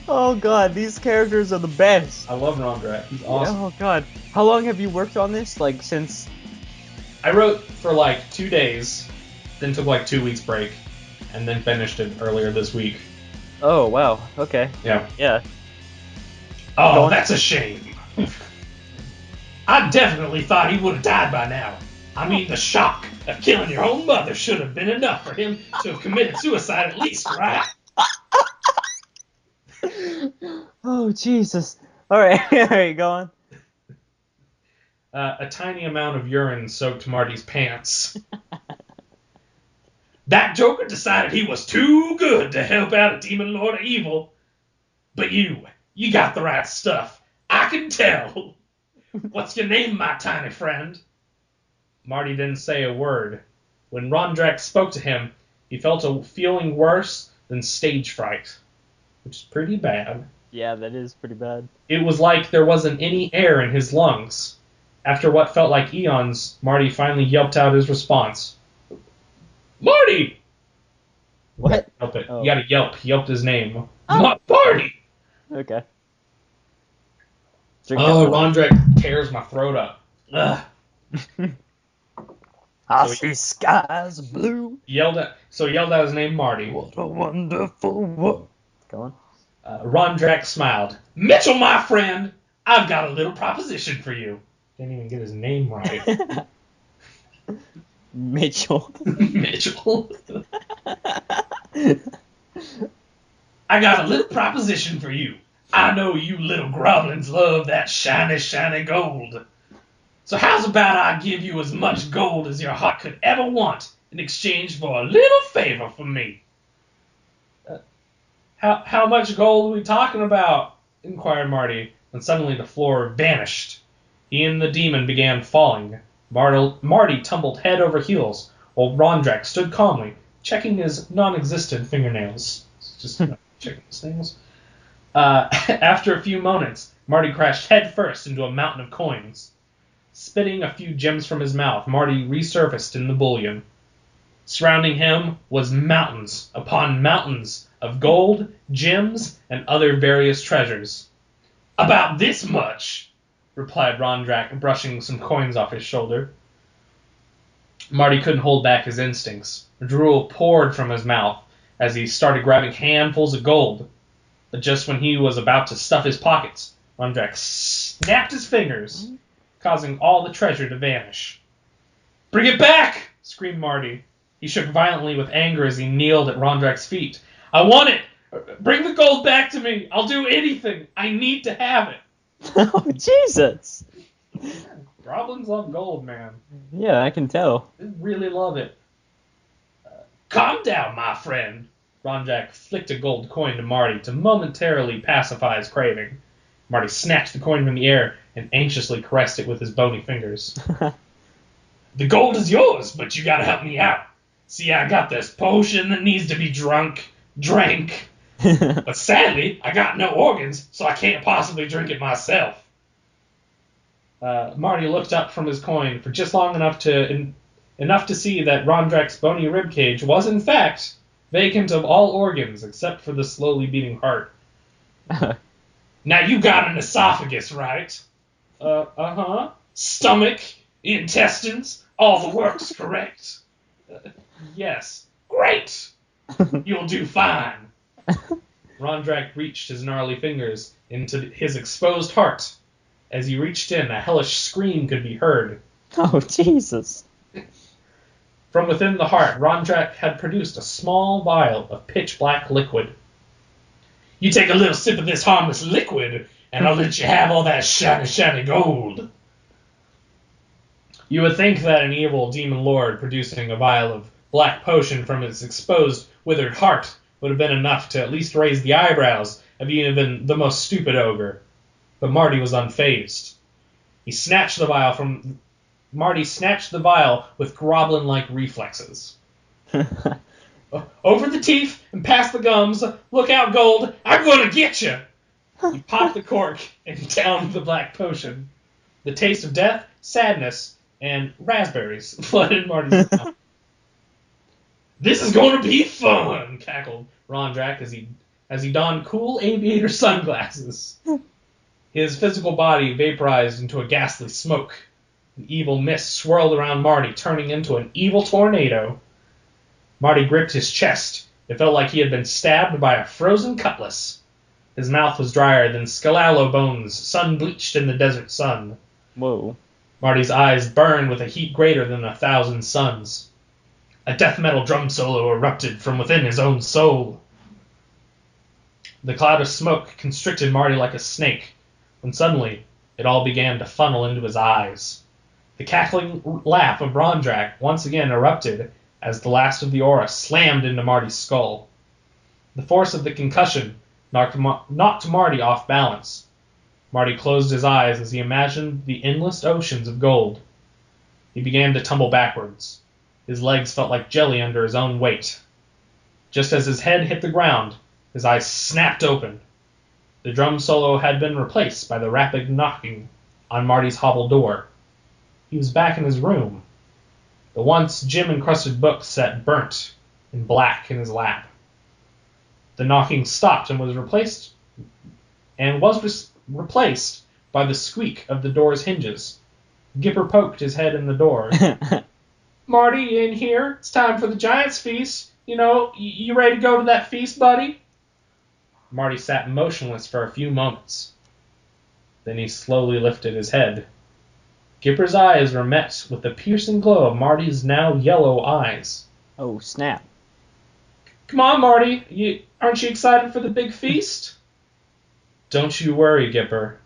Oh god, these characters are the best. I love Rondrak. He's awesome. Oh god. How long have you worked on this? Like, since... I wrote for like 2 days, then took like 2 weeks break, and then finished it earlier this week. Oh, wow. Okay. Yeah. Yeah. Oh, that's a shame. I definitely thought he would have died by now. I mean, the shock of killing your own mother should have been enough for him to have committed suicide at least, right? Oh, Jesus. All right, go on. A tiny amount of urine soaked Marty's pants. That Joker decided he was too good to help out a demon lord of evil. But you got the right stuff. I can tell. What's your name, my tiny friend? Marty didn't say a word. When Rondrak spoke to him, he felt a feeling worse than stage fright, which is pretty bad. Yeah, that is pretty bad. It was like there wasn't any air in his lungs. After what felt like eons, Marty finally yelped out his response. Marty! What? Yelp it. Oh. You gotta yelp. He yelped his name. Marty! Okay. Rondrak tears my throat up. Ugh. I see skies blue. Yelled out his name, Marty. What a wonderful world. Go on. Rondrak smiled. Mitchell, my friend, I've got a little proposition for you. Didn't even get his name right. Mitchell. Mitchell. I got a little proposition for you. I know you little groblins love that shiny, shiny gold. So how's about I give you as much gold as your heart could ever want in exchange for a little favor from me? How much gold are we talking about? Inquired Marty, and suddenly the floor vanished. He and the demon began falling. Marty tumbled head over heels, while Rondrak stood calmly, checking his non-existent fingernails. Just checking his nails. After a few moments, Marty crashed head first into a mountain of coins. Spitting a few gems from his mouth, Marty resurfaced in the bullion. Surrounding him was mountains upon mountains of gold, gems, and other various treasures. About this much, replied Rondrak, brushing some coins off his shoulder. Marty couldn't hold back his instincts. Drool poured from his mouth as he started grabbing handfuls of gold. But just when he was about to stuff his pockets, Rondrak snapped his fingers, causing all the treasure to vanish. Bring it back! Screamed Marty. He shook violently with anger as he kneeled at Rondrak's feet. I want it! Bring the gold back to me! I'll do anything! I need to have it! Oh, Jesus! Goblins love gold, man. Yeah, I can tell. They really love it. Calm down, my friend. Rondrak flicked a gold coin to Marty to momentarily pacify his craving. Marty snatched the coin from the air and anxiously caressed it with his bony fingers. The gold is yours, but you gotta help me out. See, I got this potion that needs to be drank. But sadly, I got no organs, so I can't possibly drink it myself. Marty looked up from his coin for just long enough to see that Rondrak's bony ribcage was in fact vacant of all organs except for the slowly beating heart. Now you got an esophagus, right? Uh-huh. Stomach, intestines, all the works, correct? Yes. Great! You'll do fine. Rondrak reached his gnarly fingers into his exposed heart. As he reached in, a hellish scream could be heard. Oh, Jesus. From within the heart, Rondrak had produced a small vial of pitch-black liquid. You take a little sip of this harmless liquid, and I'll let you have all that shiny, shiny gold. You would think that an evil demon lord producing a vial of black potion from his exposed, withered heart would have been enough to at least raise the eyebrows of even the most stupid ogre. But Marty was unfazed. Marty snatched the vial with goblin-like reflexes. Over the teeth and past the gums. Look out, gold. I'm going to get you. He popped the cork and downed the black potion. The taste of death, sadness, and raspberries flooded Marty's mouth. This is going to be fun, cackled Rondrak as he donned cool aviator sunglasses. His physical body vaporized into a ghastly smoke. An evil mist swirled around Marty, turning into an evil tornado. Marty gripped his chest. It felt like he had been stabbed by a frozen cutlass. His mouth was drier than skelallo bones, sun-bleached in the desert sun. Whoa. Marty's eyes burned with a heat greater than 1,000 suns. A death metal drum solo erupted from within his own soul. The cloud of smoke constricted Marty like a snake, when suddenly it all began to funnel into his eyes. The cackling laugh of Rondrak once again erupted as the last of the aura slammed into Marty's skull. The force of the concussion knocked Marty off balance. Marty closed his eyes as he imagined the endless oceans of gold. He began to tumble backwards. His legs felt like jelly under his own weight. Just as his head hit the ground, his eyes snapped open. The drum solo had been replaced by the rapid knocking on Marty's hobble door. He was back in his room. The once gem-encrusted book sat burnt and black in his lap. The knocking stopped and was replaced by the squeak of the door's hinges. Gipper poked his head in the door. Marty, in here? It's time for the Giants feast. You ready to go to that feast, buddy? Marty sat motionless for a few moments. Then he slowly lifted his head. Gipper's eyes were met with the piercing glow of Marty's now yellow eyes. Oh, snap. Come on, Marty. Aren't you excited for the big feast? Don't you worry, Gipper.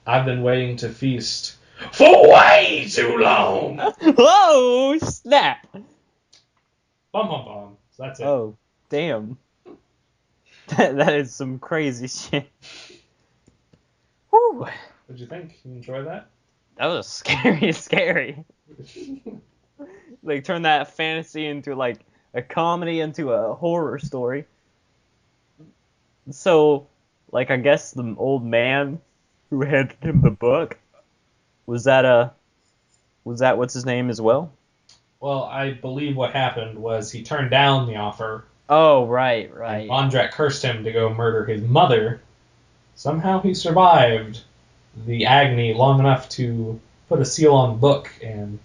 I've been waiting to feast for way too long. Oh, snap. Bum, bum, bum. So that's it. Oh, damn. That is some crazy shit. Whew. What'd you think? You enjoy that? That was scary. Like, turn that fantasy into, like, a comedy into a horror story. So, like, I guess the old man who handed him the book, was that what's his name as well? Well, I believe what happened was he turned down the offer. Oh, right. And Ondrak cursed him to go murder his mother. Somehow he survived the agony long enough to put a seal on the book and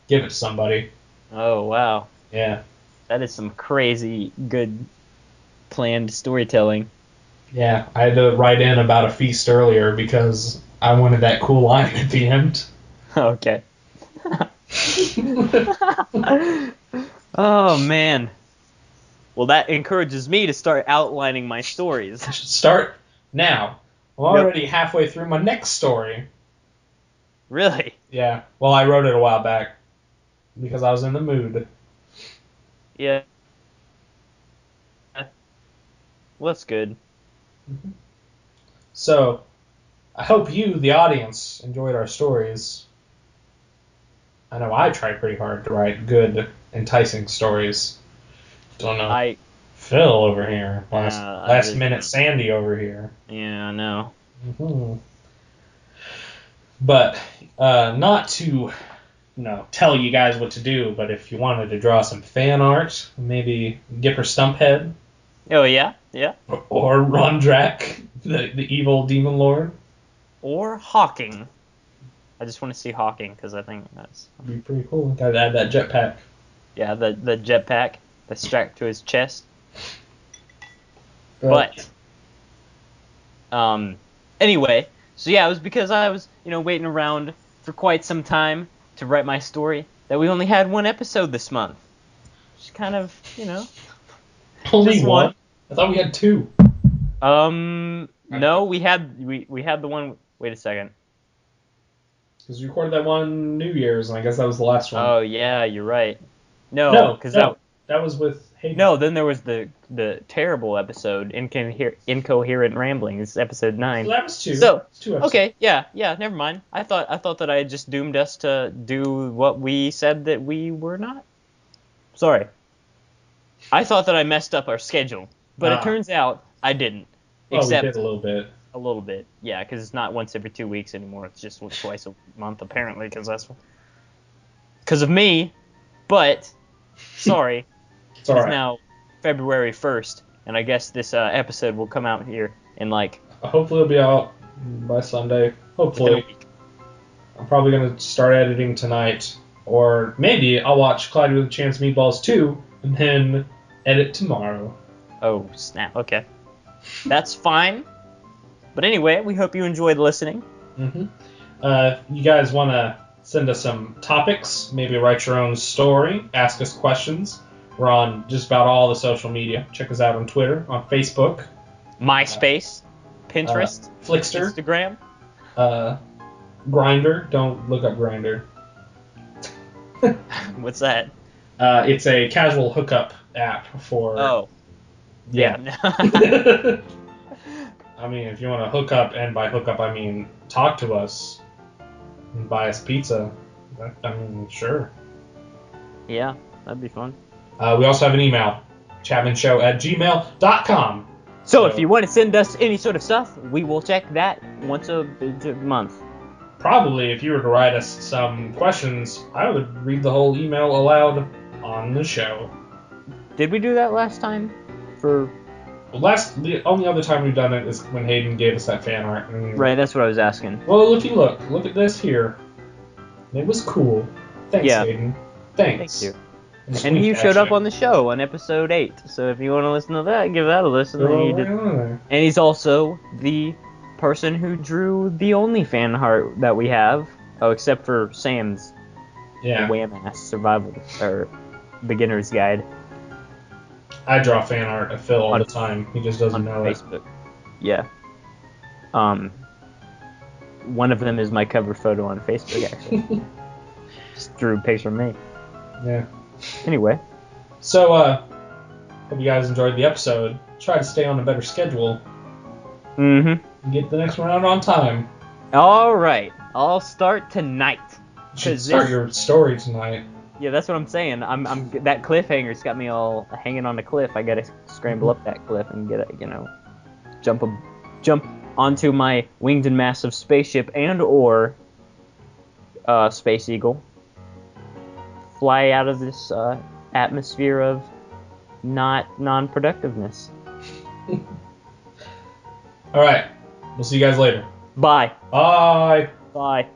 give it to somebody. Oh, wow. Yeah. That is some crazy good planned storytelling. Yeah, I had to write in about a feast earlier because I wanted that cool line at the end. Okay. Oh, man. Well, that encourages me to start outlining my stories. I should start now. I'm already halfway through my next story. Really? Yeah. Well, I wrote it a while back because I was in the mood. Yeah. Well, that's good. Mm-hmm. So, I hope you, the audience, enjoyed our stories. I know I tried pretty hard to write good, enticing stories. Don't know. Phil over here. Last minute Sandy over here. Yeah, I know. Mm-hmm. But, not to, tell you guys what to do, but if you wanted to draw some fan art, maybe Gipper Stumphead. Oh, yeah? Yeah. Or Rondrak, the evil demon lord. Or Hawking. I just want to see Hawking, because I think that's... That'd be pretty cool. Gotta add that jetpack. Yeah, the jetpack that's strapped to his chest. But anyway, so yeah, it was because I was, waiting around for quite some time to write my story that we only had one episode this month. Just kind of, Only one? I thought we had two. No, we had the one. Wait a second. Because we recorded that one New Year's, and I guess that was the last one. Oh yeah, you're right. No, because that was with Hayden. No, then there was the terrible episode, Incoherent Ramblings, episode 9. So that was two. So, two episodes. Okay, yeah, never mind. I thought that I had just doomed us to do what we said that we were not. Sorry. I thought that I messed up our schedule, but it turns out I didn't. Well, we did a little bit. A little bit, yeah, because it's not once every 2 weeks anymore. It's just twice a month, apparently, because of me. But, sorry. It's now February 1st, and I guess this episode will come out here in hopefully it'll be out by Sunday. Hopefully. I'm probably going to start editing tonight, or maybe I'll watch Cloudy with a Chance Meatballs 2, and then edit tomorrow. Oh, snap. Okay. That's fine. But anyway, we hope you enjoyed listening. Mm-hmm. You guys want to send us some topics, maybe write your own story, ask us questions. We're on just about all the social media. Check us out on Twitter, on Facebook, MySpace, Pinterest, Flickster, Instagram, Grindr. Don't look up Grindr. What's that? It's a casual hookup app for. Oh. Yeah. I mean, if you want to hook up, and by hook up I mean talk to us and buy us pizza, I mean, sure. Yeah, that'd be fun. We also have an email, ChatmenShow@gmail.com. So if you want to send us any sort of stuff, we will check that once a month. Probably, if you were to write us some questions, I would read the whole email aloud on the show. Did we do that last time? The only other time we've done it is when Hayden gave us that fan art. Right, that's what I was asking. Well, if you look at this here. It was cool. Thanks, Hayden. Thanks. Thank you. And you showed up on the show on episode 8, so if you want to listen to that, give that a listen. And he's also the person who drew the only fan art that we have, except for Sam's wham-ass survival or beginner's guide. I draw fan art of Phil all the time. He just doesn't know Facebook. Yeah. One of them is my cover photo on Facebook, actually. Just drew a picture of me. Yeah. Anyway. So, hope you guys enjoyed the episode. Try to stay on a better schedule. Mm-hmm. And get the next one out on time. All right. I'll start tonight. You should start your story tonight. Yeah, that's what I'm saying. I'm that cliffhanger's got me all hanging on the cliff. I gotta scramble up that cliff and get jump onto my winged and massive spaceship or Space Eagle. Fly out of this atmosphere of non-productiveness. All right. We'll see you guys later. Bye. Bye. Bye.